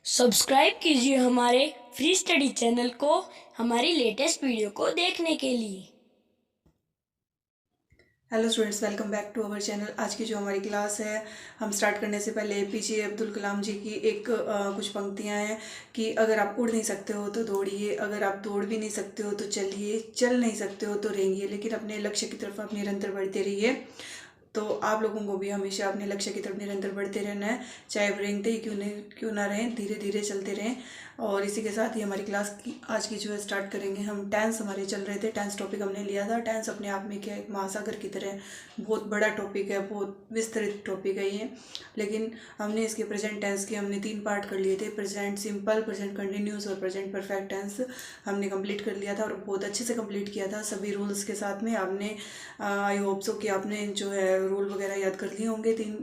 Subscribe कीजिए हमारे free study channel को हमारी लेटेस्ट वीडियो को देखने के लिए। Hello students, welcome back to our channel. आज की जो हमारी क्लास है, हम स्टार्ट करने से पहले एपीजे अब्दुल कलाम जी की कुछ पंक्तियां हैं कि अगर आप उड़ नहीं सकते हो तो दौड़िए, अगर आप दौड़ भी नहीं सकते हो तो चलिए, चल नहीं सकते हो तो रेंगिए, लेकिन अपने लक्ष्य की तरफ आप निरंतर बढ़ते रहिए। तो आप लोगों को भी हमेशा अपने लक्ष्य की तरफ निरंतर बढ़ते रहना है, चाहे आप रेंगते ही क्यों ना रहें, धीरे धीरे चलते रहें। और इसी के साथ ही हमारी क्लास की आज की जो है स्टार्ट करेंगे। हम टेंस हमारे चल रहे थे, टेंस टॉपिक हमने लिया था। टेंस अपने आप में क्या, एक महासागर की तरह बहुत बड़ा टॉपिक है, बहुत विस्तृत टॉपिक है ये। लेकिन हमने इसके प्रेजेंट टेंस के हमने 3 पार्ट कर लिए थे, प्रेजेंट सिंपल, प्रेजेंट कंटिन्यूस और प्रेजेंट परफेक्ट टेंस हमने कंप्लीट कर लिया था और बहुत अच्छे से कंप्लीट किया था सभी रूल्स के साथ में। आपने आई होप सो कि आपने जो है रूल वगैरह याद कर लिए होंगे 3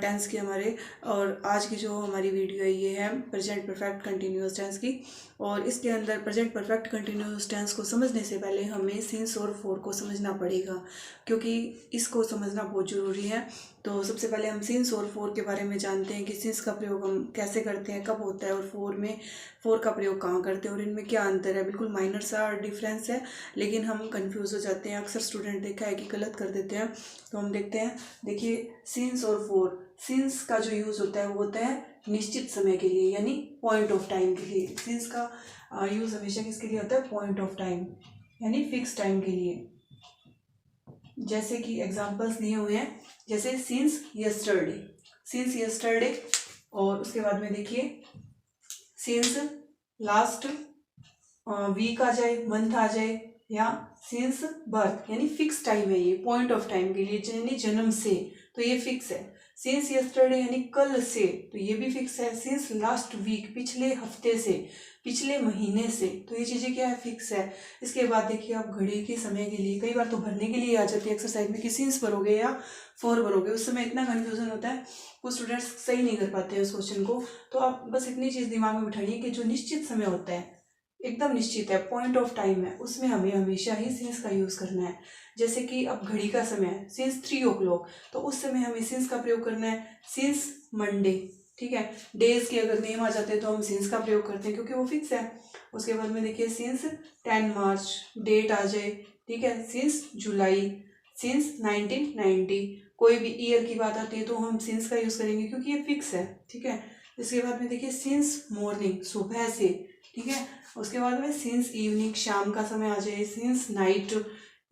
टेंस के हमारे। और आज की जो हमारी वीडियो है ये है प्रेजेंट परफेक्ट कंटिन्यूअस टेंस की। और इसके अंदर प्रेजेंट परफेक्ट कंटिन्यूअस टेंस को समझने से पहले हमें सिंस और फोर को समझना पड़ेगा, क्योंकि इसको समझना बहुत ज़रूरी है। तो सबसे पहले हम सिंस और फोर के बारे में जानते हैं कि सिंस का प्रयोग हम कैसे करते हैं, कब होता है, और फोर का प्रयोग कहाँ करते हैं और इनमें क्या अंतर है। बिल्कुल माइनर सा डिफरेंस है, लेकिन हम कंफ्यूज हो जाते हैं। अक्सर स्टूडेंट देखा है कि गलत कर देते हैं। तो हम देखते हैं, देखिए सिंस और फोर। सिंस का जो यूज़ होता है वो होता है निश्चित समय के लिए, यानी पॉइंट ऑफ टाइम के लिए। सिंस का यूज़ हमेशा किसके लिए होता है? पॉइंट ऑफ टाइम, यानी फिक्स टाइम के लिए। जैसे कि एग्जांपल्स दिए हुए हैं, जैसे सिंस यस्टरडे, सिंस यस्टरडे। और उसके बाद में देखिए सिंस लास्ट वीक आ जाए, मंथ आ जाए, या सिंस बर्थ, यानी फिक्स टाइम है ये, पॉइंट ऑफ टाइम के लिए, यानी जन्म से, तो ये फिक्स है। सिंस यस्टरडे यानी कल से, तो ये भी फिक्स है। सिंस लास्ट वीक, पिछले हफ्ते से, पिछले महीने से, तो ये चीज़ें क्या है? फिक्स है। इसके बाद देखिए आप घड़ी के समय के लिए, कई बार तो भरने के लिए आ जाती है एक्सरसाइज में कि सिंस भरोगे या फोर भरोगे, उस समय इतना कन्फ्यूजन होता है, कुछ स्टूडेंट्स सही नहीं कर पाते हैं उस क्वेश्चन को। तो आप बस इतनी चीज़ दिमाग में बिठाइए कि जो निश्चित समय होता है, एकदम निश्चित है, पॉइंट ऑफ टाइम है, उसमें हमें हमेशा ही सिंस का यूज़ करना है। जैसे कि अब घड़ी का समय है सिंस 3 o'clock, तो उस समय हमें सिंस का प्रयोग करना है, सिंस मंडे। ठीक है, डेज के अगर नेम आ जाते हैं तो हम सिंस का प्रयोग करते हैं क्योंकि वो फिक्स है। उसके बाद में देखिए सिंस 10 मार्च, डेट आ जाए, ठीक है, सिंस जुलाई, सिंस 1990, कोई भी ईयर की बात आती है तो हम सिंस का यूज़ करेंगे क्योंकि ये फिक्स है। ठीक है, इसके बाद में देखिए सिंस मॉर्निंग, सुबह से, ठीक है। उसके बाद में सिंस इवनिंग, शाम का समय आ जाए, सिंस नाइट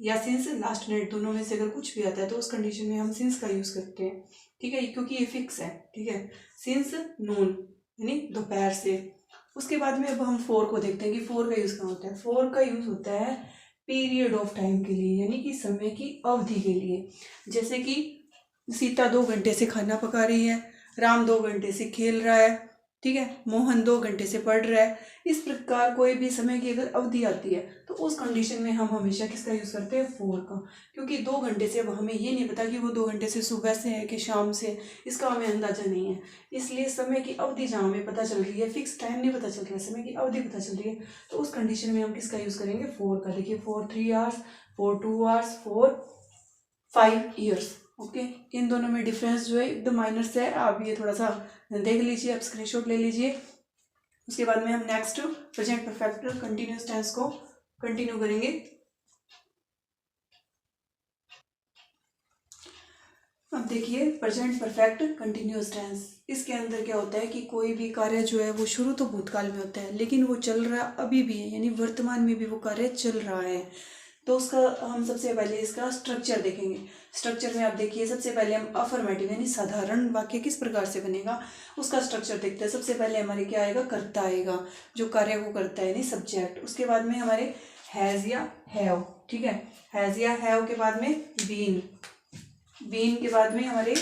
या सिंस लास्ट नाइट, दोनों में से अगर कुछ भी आता है तो उस कंडीशन में हम सिंस का यूज़ करते हैं। ठीक है, क्योंकि ये फिक्स है। ठीक है, सिंस नून यानी दोपहर से। उसके बाद में अब हम फोर को देखते हैं कि फोर का यूज़ कहाँ होता है। फोर का यूज़ होता है पीरियड ऑफ टाइम के लिए, यानी कि समय की अवधि के लिए। जैसे कि सीता 2 घंटे से खाना पका रही है, राम 2 घंटे से खेल रहा है, ठीक है, मोहन 2 घंटे से पढ़ रहा है। इस प्रकार कोई भी समय की अगर अवधि आती है तो उस कंडीशन में हम हमेशा किसका यूज़ करते हैं? फोर का। क्योंकि 2 घंटे से अब हमें ये नहीं पता कि वो 2 घंटे से सुबह से है कि शाम से, इसका हमें अंदाजा नहीं है। इसलिए समय की अवधि जहाँ हमें पता चल रही है, फिक्स टाइम नहीं पता चल रहा है, समय की अवधि पता चल रही है, तो उस कंडीशन में हम किसका यूज़ करेंगे? फोर का। देखिए for 3 hours, for 2 hours, for 5 years. Okay, इन दोनों में डिफरेंस जो है एकदम माइनर से है, आप ये थोड़ा सा देख लीजिए, आप स्क्रीनशॉट ले लीजिए। उसके बाद में हम next present perfect continuous tense को कंटिन्यू करेंगे। अब देखिए प्रेजेंट परफेक्ट कंटिन्यूअस टेंस, इसके अंदर क्या होता है कि कोई भी कार्य जो है वो शुरू तो भूतकाल में होता है, लेकिन वो चल रहा अभी भी है, यानी वर्तमान में भी वो कार्य चल रहा है। तो उसका हम सबसे पहले इसका स्ट्रक्चर देखेंगे। स्ट्रक्चर में आप देखिए, सबसे पहले हम अफर्मेटिव यानी साधारण वाक्य किस प्रकार से बनेगा उसका स्ट्रक्चर देखते हैं। सबसे पहले हमारे क्या आएगा? कर्ता आएगा, जो कार्य को करता है, यानी सब्जेक्ट। उसके बाद में हमारे हैज़ या हैव, ठीक है, हैज़ या हैव के बाद में बीन, बीन के बाद में हमारे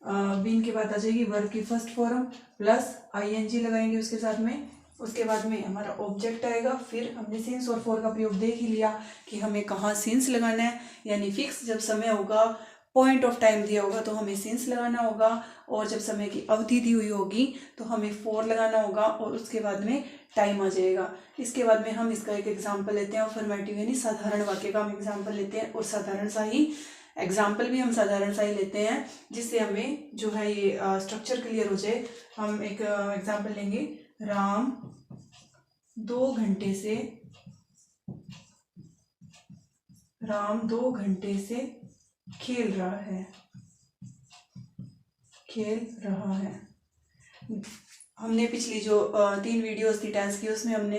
बीन के बाद आ जाएगी वर्ब की फर्स्ट फॉर्म प्लस आईएनजी लगाएंगे उसके साथ में। उसके बाद में हमारा ऑब्जेक्ट आएगा। फिर हमने सिंस और फोर का प्रयोग देख ही लिया कि हमें कहाँ सिंस लगाना है, यानी फिक्स जब समय होगा, पॉइंट ऑफ टाइम दिया होगा तो हमें सिंस लगाना होगा, और जब समय की अवधि दी हुई होगी तो हमें फोर लगाना होगा, और उसके बाद में टाइम आ जाएगा। इसके बाद में हम इसका एक एग्जाम्पल लेते हैं, अफर्मेटिव यानी साधारण वाक्य का हम एग्जाम्पल लेते हैं, और साधारण सा ही एग्जाम्पल भी हम साधारण सा ही लेते हैं, जिससे हमें जो है ये स्ट्रक्चर क्लियर हो जाए। हम एक एग्जाम्पल लेंगे, राम 2 घंटे से खेल रहा है। हमने पिछली जो 3 वीडियोस थी टेंस की, उसमें हमने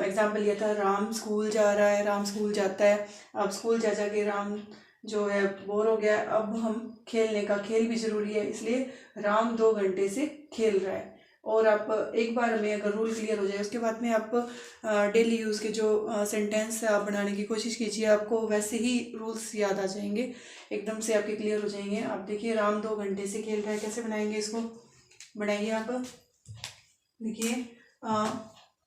एग्जाम्पल लिया था राम स्कूल जा रहा है, राम स्कूल जाता है। अब स्कूल जा के राम जो है बोर हो गया, अब हम खेल भी जरूरी है, इसलिए राम 2 घंटे से खेल रहा है। और आप एक बार में अगर रूल क्लियर हो जाए, उसके बाद में आप डेली यूज़ के जो सेंटेंस आप बनाने की कोशिश कीजिए, आपको वैसे ही रूल्स याद आ जाएंगे, एकदम से आपके क्लियर हो जाएंगे। आप देखिए राम 2 घंटे से खेल रहा है, कैसे बनाएंगे इसको, बनाइए आप। देखिए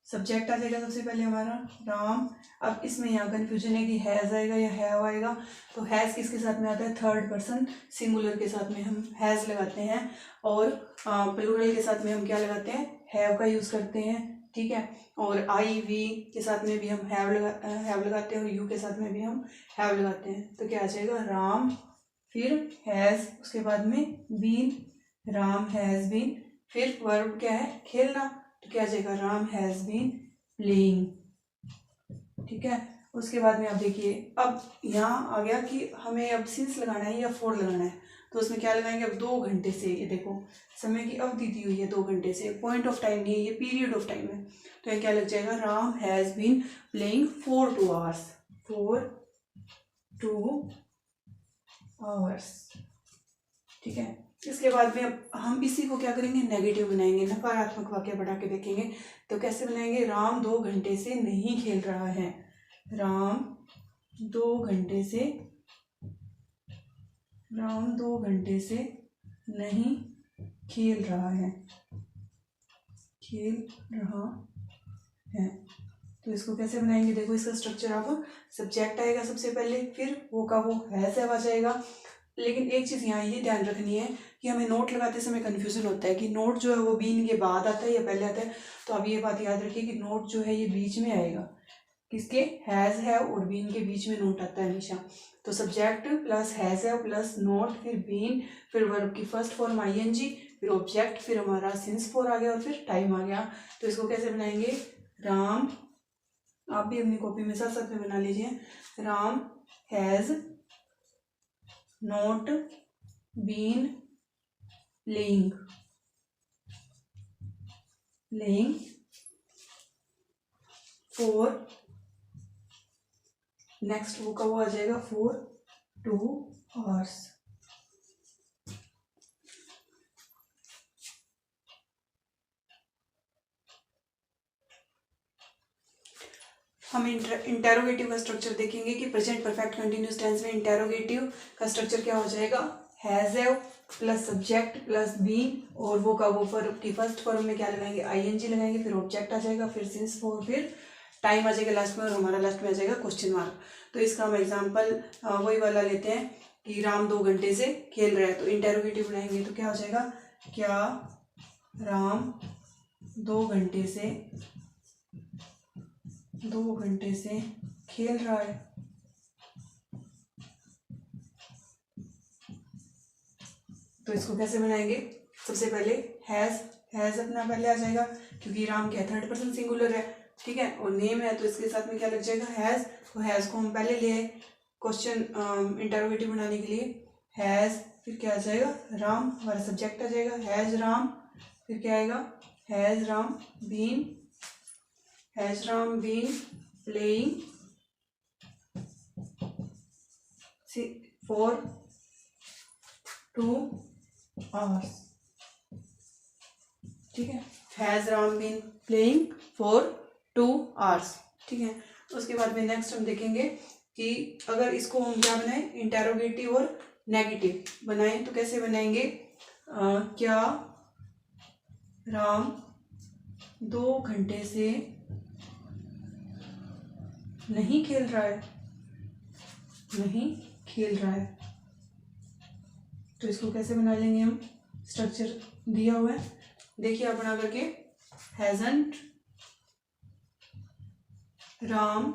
सब्जेक्ट आ जाएगा सबसे पहले हमारा राम। अब इसमें यहाँ कन्फ्यूजन है कि हैज़ आएगा या हैव आएगा, तो हैज़ किसके साथ में आता है, थर्ड पर्सन सिंगुलर के साथ में हम हैज़ लगाते हैं, और प्लूरल के साथ में हम क्या लगाते हैं, हैव का यूज़ करते हैं, ठीक है। और आई वी के साथ में भी हम हैव लगाते हैं, और यू के साथ में भी हम हैव लगाते हैं। तो क्या आ जाएगा, राम फिर हैज़, उसके बाद में बीन, राम हैज़ बीन, फिर वर्ब क्या है, खेलना, तो क्या आ जाएगा, राम हैज़ बीन प्लेइंग, ठीक है। उसके बाद में आप देखिए, अब यहाँ आ गया कि हमें अब सिंस लगाना है या फॉर लगाना है, तो उसमें क्या लगाएंगे, अब 2 घंटे से, ये देखो समय की अवधि दी हुई है 2 घंटे से, पॉइंट ऑफ टाइम नहीं है, ये पीरियड ऑफ टाइम है। तो ये क्या लग जाएगा, Ram has been playing for 2 hours, for 2 hours, ठीक है। इसके बाद में अब हम इसी को क्या करेंगे, नेगेटिव बनाएंगे, नकारात्मक वाक्य बना के देखेंगे। तो कैसे बनाएंगे, राम 2 घंटे से नहीं खेल रहा है, राम 2 घंटे से नहीं खेल रहा है, तो इसको कैसे बनाएंगे, देखो इसका स्ट्रक्चर, आप सब्जेक्ट आएगा सबसे पहले, फिर वो का वो हैज़ आ जाएगा। लेकिन एक चीज़ यहाँ ये ध्यान रखनी है कि हमें नोट लगाते समय कन्फ्यूजन होता है कि नोट जो है वो बीन के बाद आता है या पहले आता है। तो आप ये बात याद रखिए कि नोट जो है ये बीच में आएगा, किसके, हैज़ है और बीन के बीच में नोट आता है हमेशा। तो सब्जेक्ट प्लस हैज़ है प्लस नोट, फिर बीन, फिर वर्ब की फर्स्ट फॉर्म आईएनजी, फिर ऑब्जेक्ट, फिर हमारा सिंस फॉर आ गया, और फिर टाइम आ गया। तो इसको कैसे बनाएंगे, राम, आप भी अपनी कॉपी में साथ साथ में बना लीजिए, Ram has not been playing for, next वो का वो आ जाएगा, फॉर 2 आवर्स। हम इंटेरोगेटिव का स्ट्रक्चर देखेंगे कि प्रेजेंट परफेक्ट कंटिन्यूअस टेंस में इंटेरोगेटिव का स्ट्रक्चर क्या हो जाएगा, has have plus subject plus been, और वो का वो वर्ब की फर्स्ट फॉर्म में क्या लगाएंगे, आईएनजी लगाएंगे, फिर ऑब्जेक्ट आ जाएगा, फिर सिंस फॉर, फिर टाइम आ जाएगा लास्ट में, और हमारा लास्ट में आ जाएगा क्वेश्चन मार्क। तो इसका हम एग्जाम्पल वही वाला लेते हैं कि राम 2 घंटे से खेल रहा है, तो इंटेरोगेटिव बनाएंगे तो क्या हो जाएगा, क्या राम 2 घंटे से खेल रहा है, तो इसको कैसे बनाएंगे, सबसे पहले हैज़ अपना पहले आ जाएगा, क्योंकि राम क्या थर्ड पर्सन सिंगुलर है, ठीक है, और नेम है तो इसके साथ में क्या लग जाएगा, हैज़। तो हैज़ को हम पहले ले आए क्वेश्चन इंटरोगेटिव बनाने के लिए, हैज़, फिर क्या आ जाएगा, राम, हमारा सब्जेक्ट आ जाएगा, हैज़ राम, फिर क्या आएगा, has Ram been playing for 2 hours, ठीक है, has Ram been playing for 2 hours, ठीक है। उसके बाद में नेक्स्ट हम देखेंगे कि अगर इसको हम क्या बनाएं, इंटेरोगेटिव और नेगेटिव बनाएं, तो कैसे बनाएंगे, क्या राम 2 घंटे से नहीं खेल रहा है, तो इसको कैसे बना लेंगे हम, स्ट्रक्चर दिया हुआ है, देखिए आप बना करके, हैजंट राम,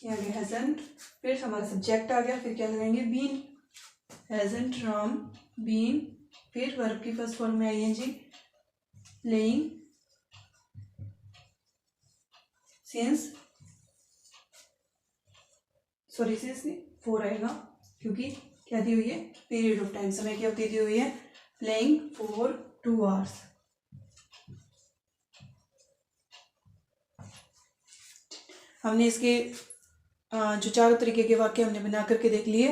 क्या गया हैजंट, फिर हमारा सब्जेक्ट आ गया, फिर क्या लगाएंगे, बीन, हैजंट राम बीन, फिर वर्ब की फर्स्ट फॉर्म में आईएनजी, प्लेइंग सिंस नहीं 4 आएगा, क्योंकि क्या दी हुई है, पीरियड ऑफ टाइम, समय की अवधि दी हुई है, प्लेइंग फॉर 2 आवर्स। हमने इसके जो चारों तरीके के वाक्य हमने बना करके देख लिए,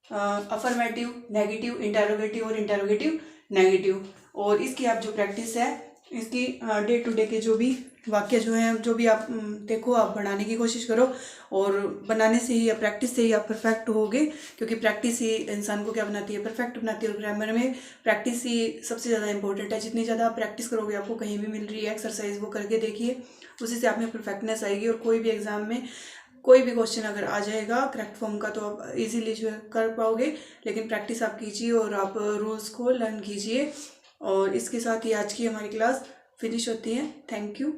अफर्मेटिव, नेगेटिव, इंटेरोगेटिव और इंटेरोगेटिव नेगेटिव। और इसकी आप जो प्रैक्टिस है, इसकी डे टू डे के जो भी वाक्य जो हैं, जो भी आप देखो, आप बनाने की कोशिश करो, और बनाने से ही या प्रैक्टिस से ही आप परफेक्ट होगे, क्योंकि प्रैक्टिस ही इंसान को क्या बनाती है, परफेक्ट बनाती है। और ग्रामर में प्रैक्टिस ही सबसे ज़्यादा इंपॉर्टेंट है। जितनी ज़्यादा आप प्रैक्टिस करोगे, आपको कहीं भी मिल रही है एक्सरसाइज, वो करके देखिए, उसी से आप में परफेक्टनेस आएगी। और कोई भी एग्जाम में कोई भी क्वेश्चन अगर आ जाएगा करेक्ट फॉर्म का, तो आप इजीली जो है कर पाओगे। लेकिन प्रैक्टिस आप कीजिए और आप रूल्स को लर्न कीजिए। और इसके साथ ही आज की हमारी क्लास फिनिश होती है। Thank you.